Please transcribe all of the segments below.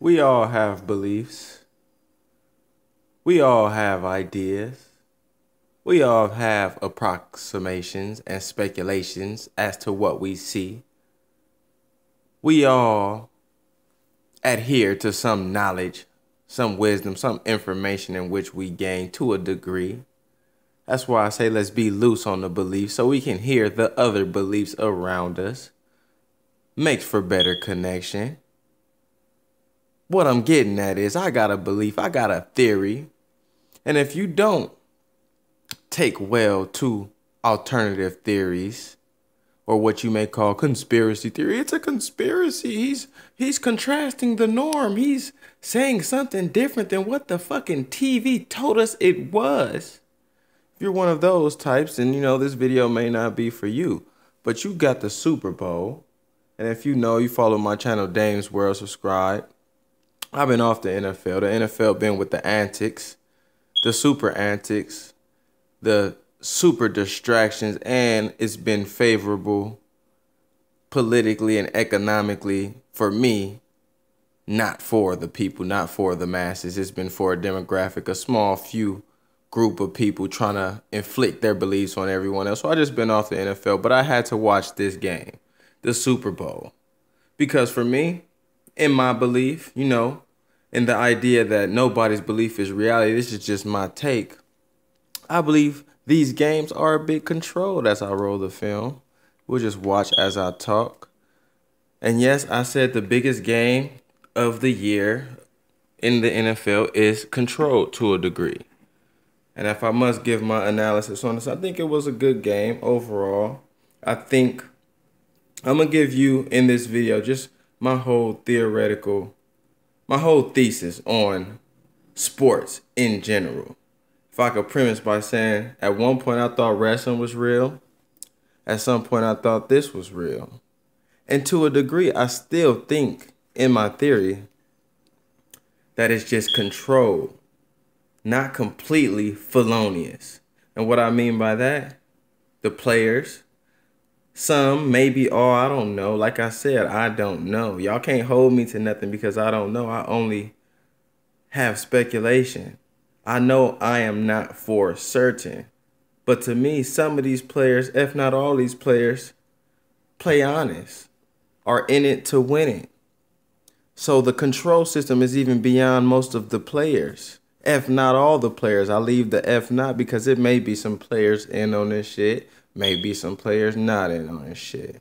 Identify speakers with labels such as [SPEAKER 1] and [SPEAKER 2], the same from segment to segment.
[SPEAKER 1] We all have beliefs. We all have ideas. We all have approximations and speculations as to what we see. We all adhere to some knowledge, some wisdom, some information in which we gain to a degree. That's why I say let's be loose on the beliefs so we can hear the other beliefs around us. Makes for better connection. What I'm getting at is I got a belief, I got a theory. And if you don't take well to alternative theories or what you may call conspiracy theory, it's a conspiracy. He's contrasting the norm. He's saying something different than what the fucking TV told us it was. If you're one of those types, then you know this video may not be for you. But you got the Super Bowl. And if you follow my channel, Dame's World, subscribe. I've been off the NFL. The NFL been with the antics, the super antics, the super distractions, and it's been favorable politically and economically for me, not for the people, not for the masses. It's been for a demographic, a small few group of people trying to inflict their beliefs on everyone else. So I just been off the NFL, but I had to watch this game, the Super Bowl, because for me, in my belief, in the idea that nobody's belief is reality, this is just my take. I believe these games are a bit controlled as I roll the film. We'll just watch as I talk. And yes, I said the biggest game of the year in the NFL is controlled to a degree. And if I must give my analysis on this, I think it was a good game overall. I think I'm going to give you in this video just my whole thesis on sports in general. If I could premise by saying, at one point I thought wrestling was real. At some point I thought this was real. And to a degree, I still think, in my theory, that it's just controlled, not completely felonious. And what I mean by that, the players, some, maybe all, I don't know. Like I said, I don't know. Y'all can't hold me to nothing because I don't know. I only have speculation. I know I am not for certain. But to me, some of these players, if not all these players, play honest, are in it to win it. So the control system is even beyond most of the players. If not all the players. I leave the if not because it may be some players in on this shit. Maybe some players not in on this shit.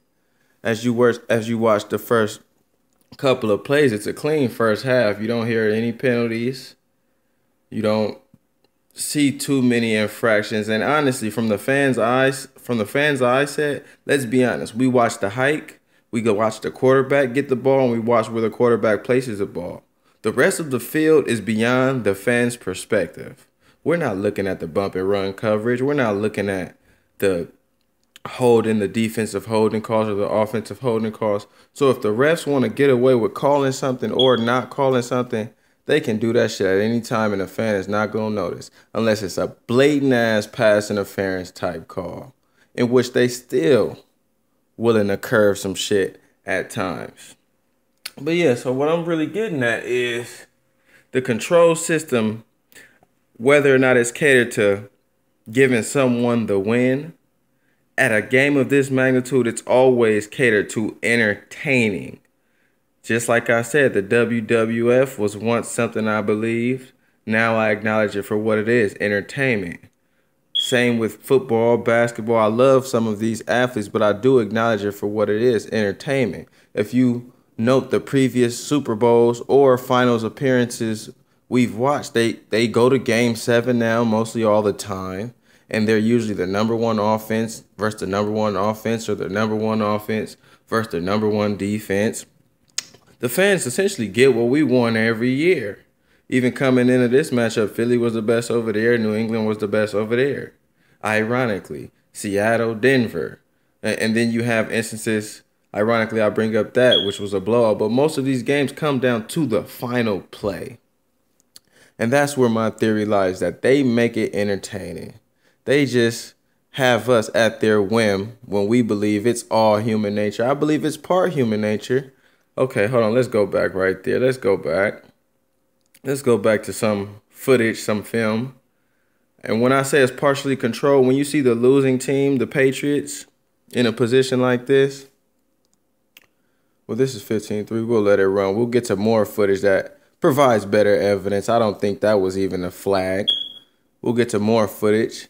[SPEAKER 1] As you watch the first couple of plays, it's a clean first half. You don't hear any penalties. You don't see too many infractions. And honestly, from the fans' eyes set, let's be honest. We watch the hike. We go watch the quarterback get the ball, and we watch where the quarterback places the ball. The rest of the field is beyond the fans' perspective. We're not looking at the bump and run coverage. We're not looking at the the defensive holding calls or the offensive holding calls. So if the refs want to get away with calling something or not calling something, they can do that shit at any time and the fan is not going to notice unless it's a blatant ass pass interference type call in which they still willing to curve some shit at times. But yeah, so what I'm really getting at is the control system, whether or not it's catered to giving someone the win. At a game of this magnitude, it's always catered to entertaining. Just like I said, the WWF was once something I believed. Now I acknowledge it for what it is, entertainment. Same with football, basketball. I love some of these athletes, but I do acknowledge it for what it is, entertainment. If you note the previous Super Bowls or finals appearances we've watched, they go to Game 7 now mostly all the time. And they're usually the number one offense versus the number one offense or the number one offense versus the number one defense. The fans essentially get what we want every year. Even coming into this matchup, Philly was the best over there. New England was the best over there. Ironically, Seattle, Denver. And then you have instances, ironically, I bring up that, which was a blowout. But most of these games come down to the final play. And that's where my theory lies, that they make it entertaining. They just have us at their whim when we believe it's all human nature. I believe it's part human nature. Okay, hold on. Let's go back right there. Let's go back. Let's go back to some footage, some film. And when I say it's partially controlled, when you see the losing team, the Patriots, in a position like this, well, this is 15-3. We'll let it run. We'll get to more footage that provides better evidence. I don't think that was even a flag. We'll get to more footage.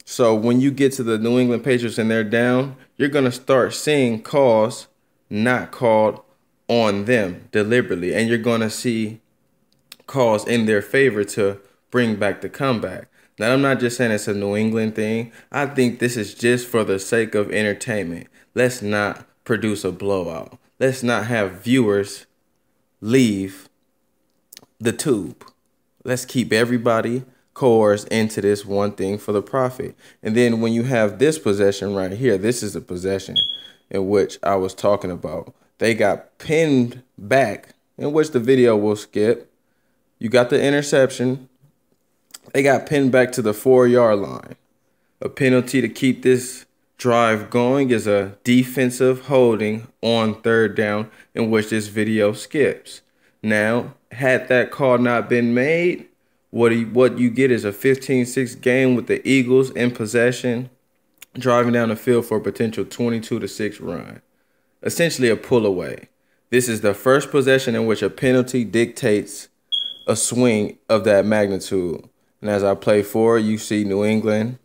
[SPEAKER 1] So when you get to the New England Patriots and they're down, you're going to start seeing calls not called on them deliberately. And you're going to see calls in their favor to bring back the comeback. Now, I'm not just saying it's a New England thing. I think this is just for the sake of entertainment. Let's not produce a blowout. Let's not have viewers leave the tube. Let's keep everybody coerced into this one thing for the profit. And then when you have this possession right here, this is the possession in which I was talking about. They got pinned back, in which the video will skip. You got the interception. They got pinned back to the 4-yard line. A penalty to keep this drive going is a defensive holding on 3rd down, in which this video skips. Now, had that call not been made, what you get is a 15-6 game with the Eagles in possession, driving down the field for a potential 22-6 run. Essentially a pull away. This is the first possession in which a penalty dictates a swing of that magnitude. And as I play forward, you see New England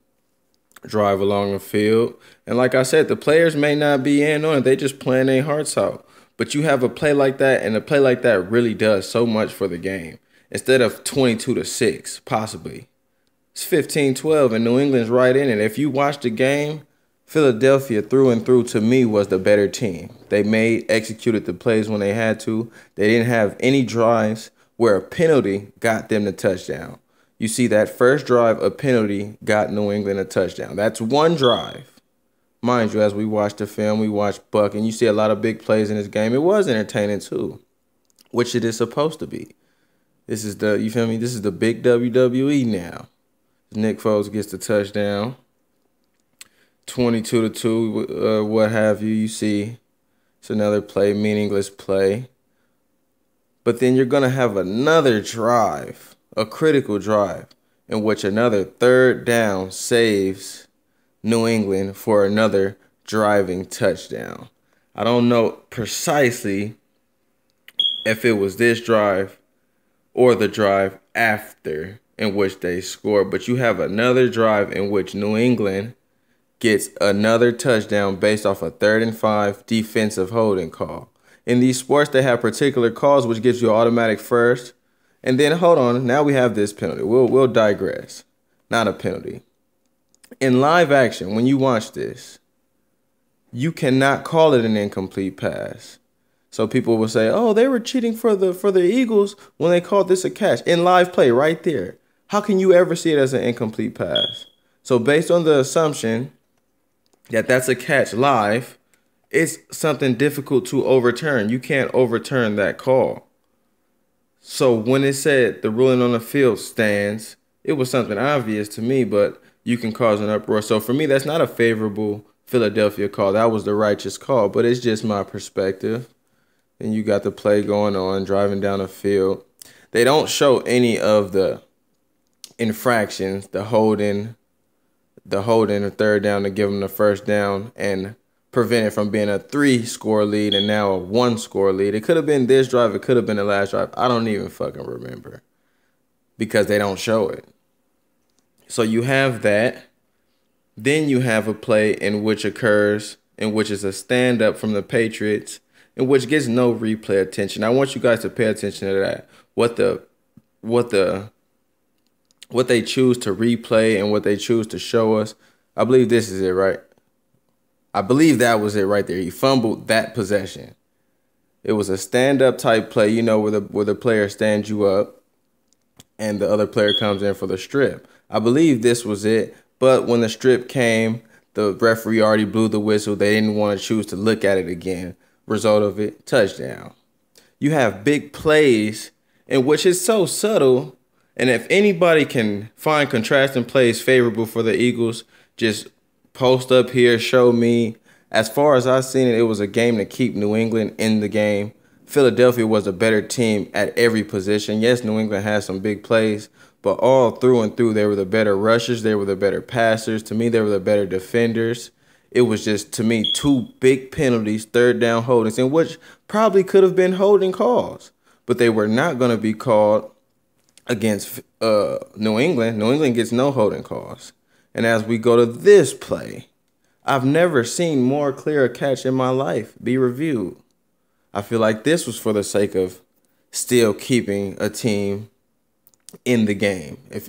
[SPEAKER 1] drive along the field. And like I said, the players may not be in on it. They just playing their hearts out. But you have a play like that, and a play like that really does so much for the game. Instead of 22-6, possibly, it's 15-12, and New England's right in it. If you watch the game, Philadelphia through and through, to me, was the better team. They executed the plays when they had to. They didn't have any drives where a penalty got them the touchdown. You see that first drive, a penalty got New England a touchdown. That's one drive. Mind you, as we watch the film, we watch Buck, and you see a lot of big plays in this game. It was entertaining too, which it is supposed to be. This is the, you feel me? This is the big WWE now. Nick Foles gets the touchdown. 22-2, what have you. You see it's another play, meaningless play. But then you're going to have another drive, a critical drive, in which another 3rd down saves New England for another driving touchdown. I don't know precisely if it was this drive or the drive after in which they scored, but you have another drive in which New England gets another touchdown based off a 3rd and 5 defensive holding call. In these sports, they have particular calls which gives you an automatic first. And then, hold on, now we have this penalty. We'll digress. Not a penalty. In live action, when you watch this, you cannot call it an incomplete pass. So people will say, oh, they were cheating for the Eagles when they called this a catch. In live play right there. How can you ever see it as an incomplete pass? So based on the assumption that that's a catch live, it's something difficult to overturn. You can't overturn that call. So when it said the ruling on the field stands, it was something obvious to me, but you can cause an uproar. So for me, that's not a favorable Philadelphia call. That was the righteous call, but it's just my perspective. And you got the play going on, driving down the field. They don't show any of the infractions, the holding a 3rd down to give them the 1st down and prevent it from being a 3-score lead and now a 1-score lead. It could have been this drive. It could have been the last drive. I don't even fucking remember because they don't show it. So you have that. Then you have a play in which is a stand-up from the Patriots, in which gets no replay attention. I want you guys to pay attention to that. What they choose to replay and what they choose to show us. I believe this is it, right? I believe that was it right there. He fumbled that possession. It was a stand-up type play, you know, where the player stands you up and the other player comes in for the strip. I believe this was it, but when the strip came, the referee already blew the whistle. They didn't want to choose to look at it again. Result of it, touchdown. You have big plays in which it's so subtle, and if anybody can find contrasting plays favorable for the Eagles, just post up here, show me As far as I've seen it, it was a game to keep New England in the game. Philadelphia was a better team at every position. Yes, New England had some big plays, but all through and through, they were the better rushers. They were the better passers. To me, they were the better defenders. It was just, to me, two big penalties, third down holdings, in which probably could have been holding calls, but they were not going to be called against New England. New England gets no holding calls. And as we go to this play, I've never seen more clear a catch in my life be reviewed. I feel like this was for the sake of still keeping a team in the game. If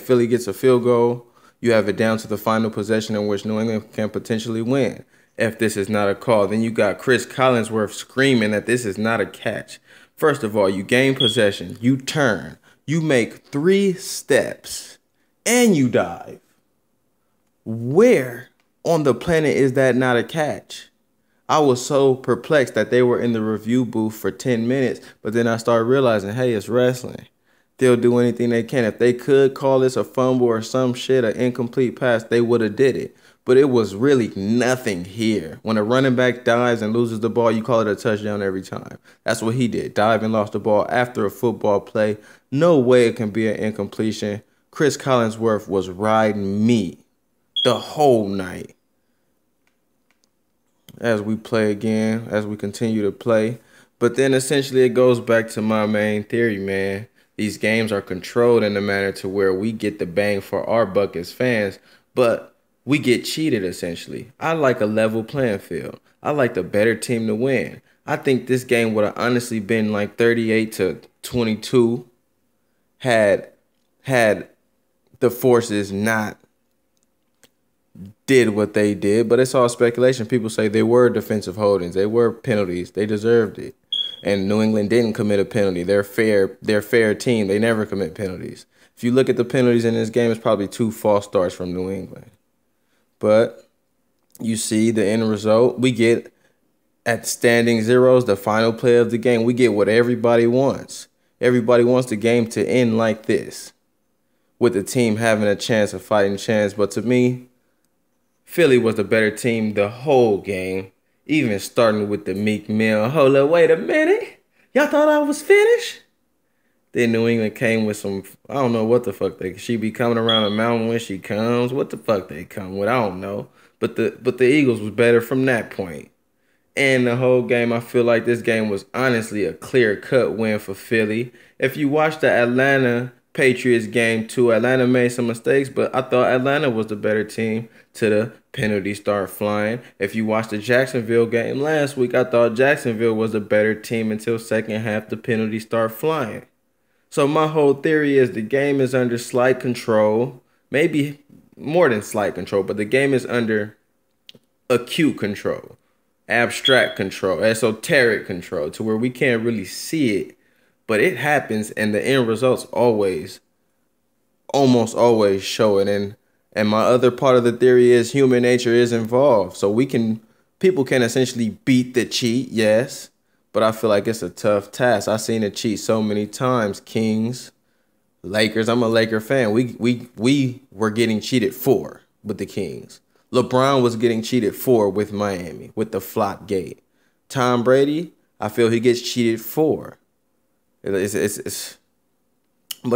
[SPEAKER 1] Philly gets a field goal, you have it down to the final possession in which New England can potentially win. If this is not a call, then you got Chris Collinsworth screaming that this is not a catch. First of all, you gain possession, you turn, you make 3 steps, and you dive. Where on the planet is that not a catch? I was so perplexed that they were in the review booth for 10 minutes, but then I started realizing, hey, it's wrestling. They'll do anything they can. If they could call this a fumble or some shit, an incomplete pass, they would have did it. But it was really nothing here. When a running back dives and loses the ball, you call it a touchdown every time. That's what he did. Dive and lost the ball after a football play. No way it can be an incompletion. Chris Collinsworth was riding me the whole night. As we play again, as we continue to play. But then essentially it goes back to my main theory, man. These games are controlled in a manner to where we get the bang for our buck as fans, but we get cheated essentially. I like a level playing field. I like the better team to win. I think this game would have honestly been like 38-22 had the forces not did what they did, but it's all speculation. People say they were defensive holdings, they were penalties, they deserved it. And New England didn't commit a penalty. They're fair team. They never commit penalties. If you look at the penalties in this game, it's probably 2 false starts from New England. But you see the end result. We get at standing zeros, the final play of the game. We get what everybody wants. Everybody wants the game to end like this, with the team having a chance, a fighting chance. But to me, Philly was the better team the whole game. Even starting with the Meek Mill. Hold up, wait a minute. Y'all thought I was finished? Then New England came with some, I don't know what the fuck she be coming around the mountain when she comes. What the fuck they come with? I don't know. But the Eagles was better from that point. And the whole game, I feel like this game was honestly a clear-cut win for Philly. If you watch the Atlanta Patriots game too, Atlanta made some mistakes, but I thought Atlanta was the better team to the penalty start flying. If you watched the Jacksonville game last week, I thought Jacksonville was the better team until second half the penalty start flying. So my whole theory is the game is under slight control, maybe more than slight control, but the game is under acute control, abstract control, esoteric control, to where we can't really see it, but it happens, and the end results almost always show it. And my other part of the theory is human nature is involved. So people can essentially beat the cheat, yes, but I feel like it's a tough task. I've seen it cheat so many times. Kings, Lakers. I'm a Laker fan. We were getting cheated for with the Kings. LeBron was getting cheated for with Miami with the flop gate. Tom Brady, I feel he gets cheated for. But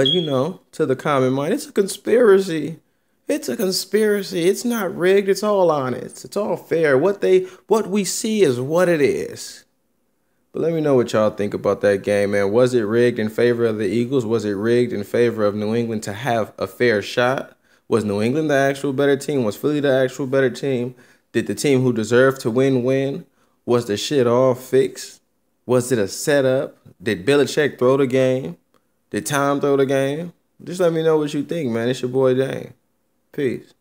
[SPEAKER 1] you know, to the common mind, it's a conspiracy. It's a conspiracy. It's not rigged. It's all honest. It's all fair. What we see is what it is. But let me know what y'all think about that game, man. Was it rigged in favor of the Eagles? Was it rigged in favor of New England to have a fair shot? Was New England the actual better team? Was Philly the actual better team? Did the team who deserved to win? Was the shit all fixed? Was it a setup? Did Belichick throw the game? Did Tom throw the game? Just let me know what you think, man. It's your boy Dane. Peace.